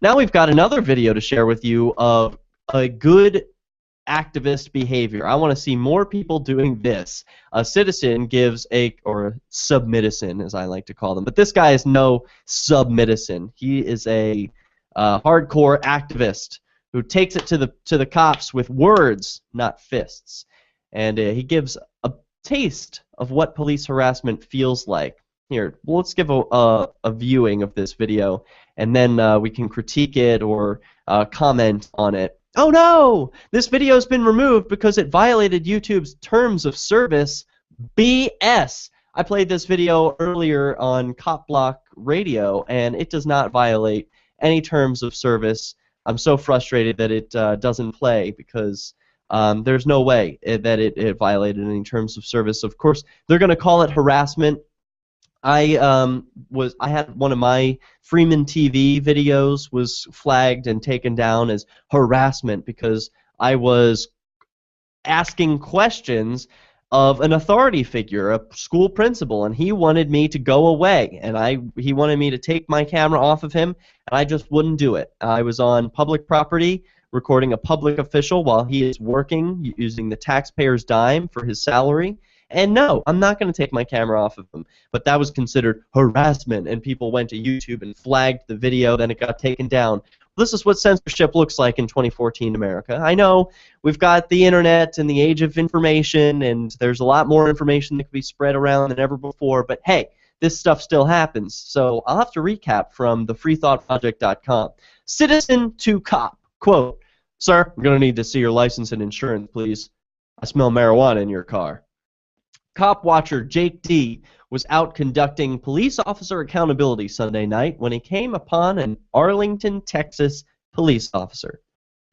Now we've got another video to share with you of a good activist behavior. I want to see more people doing this. A citizen gives or a submitizen, as I like to call them. But this guy is no submitizen. He is a hardcore activist who takes it to the cops with words, not fists. And he gives a taste of what police harassment feels like. Here, let's give a viewing of this video, and then we can critique it or comment on it. Oh no! This video's been removed because it violated YouTube's terms of service. BS! I played this video earlier on Cop Block Radio, and it does not violate any terms of service. I'm so frustrated that it doesn't play because there's no way that it violated any terms of service. Of course, they're going to call it harassment. I had one of my Freeman TV videos was flagged and taken down as harassment because I was asking questions of an authority figure, a school principal, and he wanted me to go away, and he wanted me to take my camera off of him, and I just wouldn't do it. I was on public property recording a public official while he is working using the taxpayer's dime for his salary. And no, I'm not going to take my camera off of him. But that was considered harassment, and people went to YouTube and flagged the video, then it got taken down. This is what censorship looks like in 2014 America. I know we've got the internet and the age of information, and there's a lot more information that can be spread around than ever before, but hey, this stuff still happens. So I'll have to recap from thefreethoughtproject.com. Citizen to cop, quote, "Sir, I'm going to need to see your license and insurance, please. I smell marijuana in your car." Cop watcher Jake D. was out conducting police officer accountability Sunday night when he came upon an Arlington, Texas police officer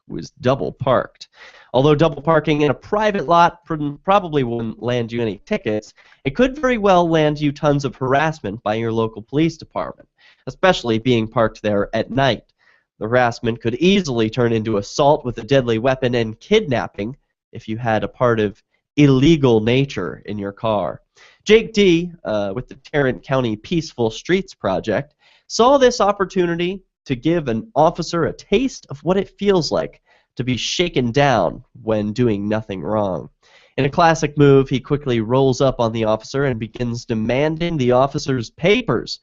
who was double parked. Although double parking in a private lot probably wouldn't land you any tickets, it could very well land you tons of harassment by your local police department, especially being parked there at night. The harassment could easily turn into assault with a deadly weapon and kidnapping if you had a part of illegal nature in your car. Jake D., with the Tarrant County Peaceful Streets Project, saw this opportunity to give an officer a taste of what it feels like to be shaken down when doing nothing wrong. In a classic move, he quickly rolls up on the officer and begins demanding the officer's papers,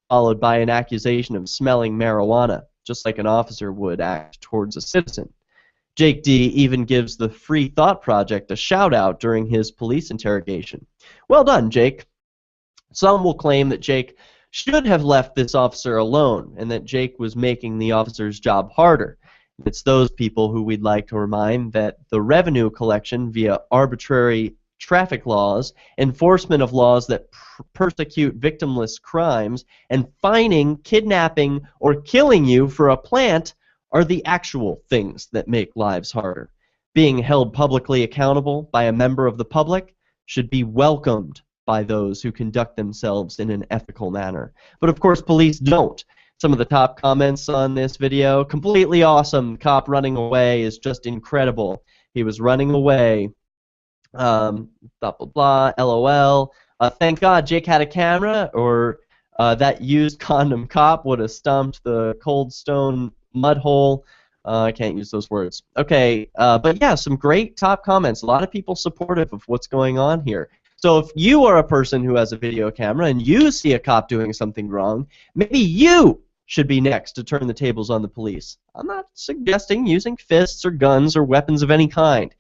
followed by an accusation of smelling marijuana, just like an officer would act towards a citizen. Jake D. even gives the Free Thought Project a shout-out during his police interrogation. Well done, Jake. Some will claim that Jake should have left this officer alone and that Jake was making the officer's job harder. It's those people who we'd like to remind that the revenue collection via arbitrary traffic laws, enforcement of laws that persecute victimless crimes, and fining, kidnapping, or killing you for a plant are the actual things that make lives harder. Being held publicly accountable by a member of the public should be welcomed by those who conduct themselves in an ethical manner. But of course, police don't. Some of the top comments on this video: completely awesome, cop running away is just incredible. He was running away. Blah, blah, blah, LOL. Thank God Jake had a camera, or that used condom cop would have stomped the cold stone mud hole. I can't use those words. Okay, but yeah, some great top comments. A lot of people supportive of what's going on here. So if you are a person who has a video camera and you see a cop doing something wrong, maybe you should be next to turn the tables on the police. I'm not suggesting using fists or guns or weapons of any kind.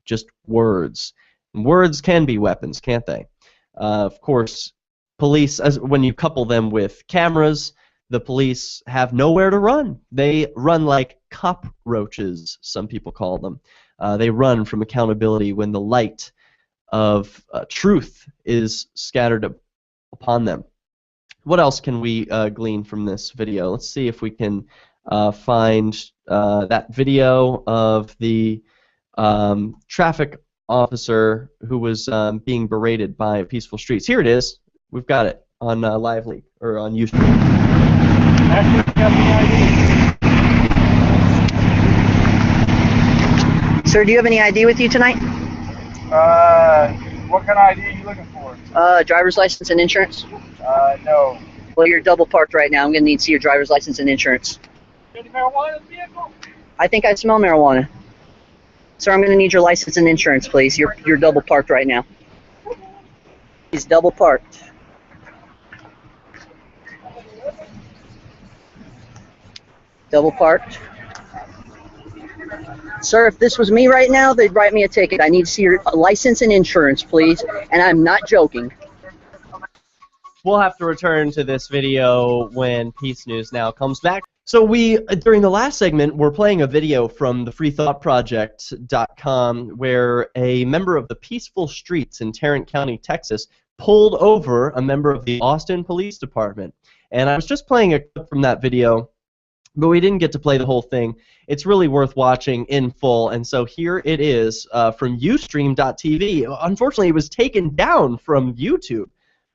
Just words. And words can be weapons, can't they? Of course, police, when you couple them with cameras, the police have nowhere to run. They run like cockroaches, some people call them. They run from accountability when the light of truth is scattered upon them. What else can we glean from this video? Let's see if we can find that video of the traffic officer who was being berated by Peaceful Streets. Here it is. We've got it on Lively, or on YouTube. Sir, do you have any ID with you tonight? What kind of ID are you looking for? Driver's license and insurance? No. Well, you're double parked right now. I'm going to need to see your driver's license and insurance. Any marijuana in the vehicle? I think I smell marijuana. Sir, I'm going to need your license and insurance, please. You're double parked right now. He's double parked. Double parked. Sir, if this was me right now, they'd write me a ticket. I need to see your license and insurance, please. And I'm not joking. We'll have to return to this video when Peace News Now comes back. So during the last segment, we're playing a video from the freethoughtproject.com where a member of the Peaceful Streets in Tarrant County, Texas, pulled over a member of the Austin Police Department. And I was just playing a clip from that video, but we didn't get to play the whole thing. It's really worth watching in full, and so here it is from Ustream.tv. Unfortunately, it was taken down from YouTube.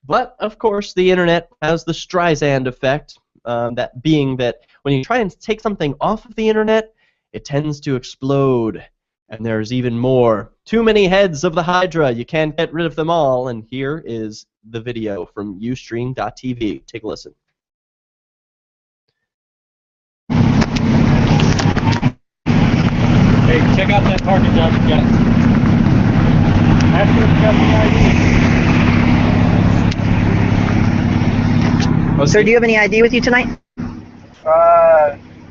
But, of course, the internet has the Streisand effect, that being that when you try and take something off of the internet, it tends to explode. And there's even more. Too many heads of the Hydra. You can't get rid of them all. And here is the video from Ustream.tv. Take a listen. Hey, check out that parking job you got. Ask him if you got any ID. Sir, do you have any ID with you tonight?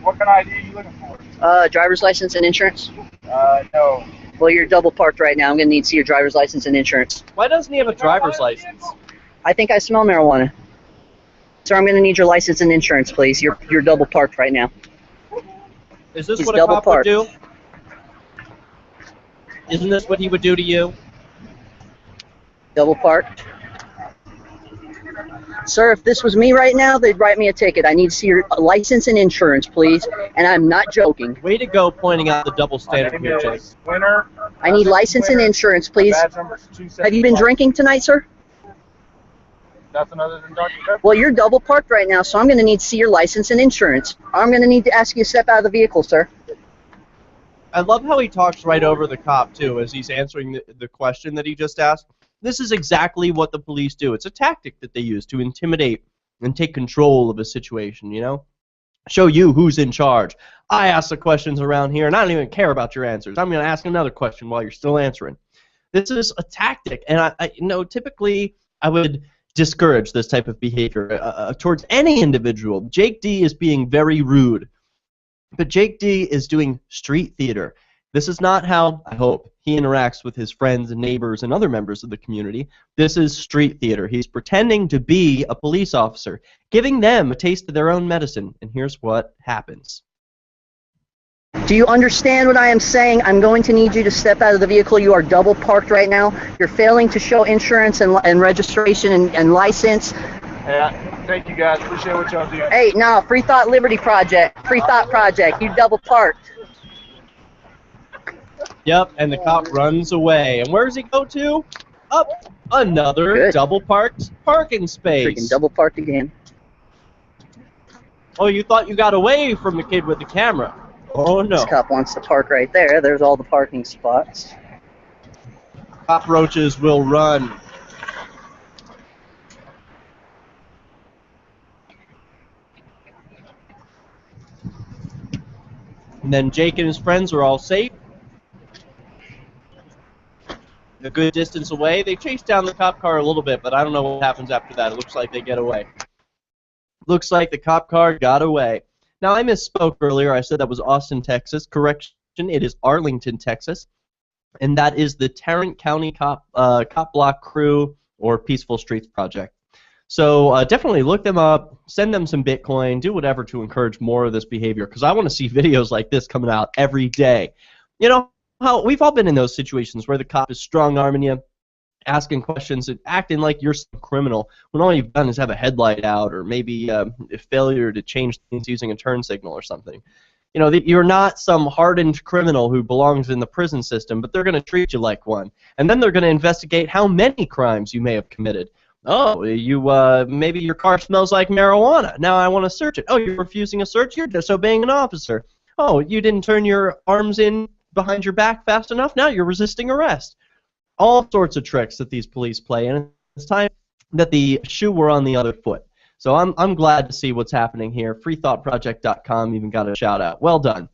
What kind of ID are you looking for? Driver's license and insurance? No. Well, you're double parked right now. I'm going to need to see your driver's license and insurance. Why doesn't he have a driver's license? I think I smell marijuana. Sir, I'm going to need your license and insurance, please. You're double parked right now. Is this He's what a double cop would parked. do? Isn't this what he would do to you? Double parked. Sir, if this was me right now, they'd write me a ticket. I need to see your license and insurance, please. And I'm not joking. Way to go pointing out the double standard here, Jake. Winner. I need license and insurance, please. Badge number's 275. Have you been drinking tonight, sir? Nothing other than Dr. Pepper? Well, you're double parked right now, so I'm going to need to see your license and insurance. I'm going to need to ask you to step out of the vehicle, sir. I love how he talks right over the cop, too, as he's answering the question that he just asked. This is exactly what the police do. It's a tactic that they use to intimidate and take control of a situation, you know? Show you who's in charge. I ask the questions around here, and I don't even care about your answers. I'm going to ask another question while you're still answering. This is a tactic, and typically I would discourage this type of behavior towards any individual. Jake D is being very rude, but Jake D is doing street theater. This is not how, I hope, he interacts with his friends and neighbors and other members of the community. This is street theater. He's pretending to be a police officer, giving them a taste of their own medicine, and here's what happens. Do you understand what I am saying? I'm going to need you to step out of the vehicle. You are double parked right now. You're failing to show insurance and registration and license. Yeah, thank you guys. Appreciate what y'all do. Hey, no, Free Thought Liberty Project. Free Thought Project. You double parked. Yep, and the cop runs away. And where does he go to? Up another Good. double parked parking space. Freaking double parked again. Oh, you thought you got away from the kid with the camera. Oh, no. This cop wants to park right there. There's all the parking spots. Cockroaches will run. And then Jake and his friends are all safe. A good distance away. They chase down the cop car a little bit, but I don't know what happens after that. It looks like they get away. Looks like the cop car got away. Now, I misspoke earlier. I said that was Austin, Texas. Correction, it is Arlington, Texas. And that is the Tarrant County Cop Block Crew or Peaceful Streets Project. So definitely look them up, send them some Bitcoin, do whatever to encourage more of this behavior, because I want to see videos like this coming out every day. You know, how we've all been in those situations where the cop is strong-arming you, asking questions and acting like you're some criminal when all you've done is have a headlight out or maybe a failure to change things using a turn signal or something. You know, you're not some hardened criminal who belongs in the prison system, but they're going to treat you like one. And then they're going to investigate how many crimes you may have committed. Oh, maybe your car smells like marijuana. Now I want to search it. Oh, you're refusing a search? You're disobeying an officer. Oh, you didn't turn your arms in behind your back fast enough? Now you're resisting arrest. All sorts of tricks that these police play, and it's time that the shoe were on the other foot. So I'm glad to see what's happening here. FreeThoughtProject.com even got a shout out. Well done.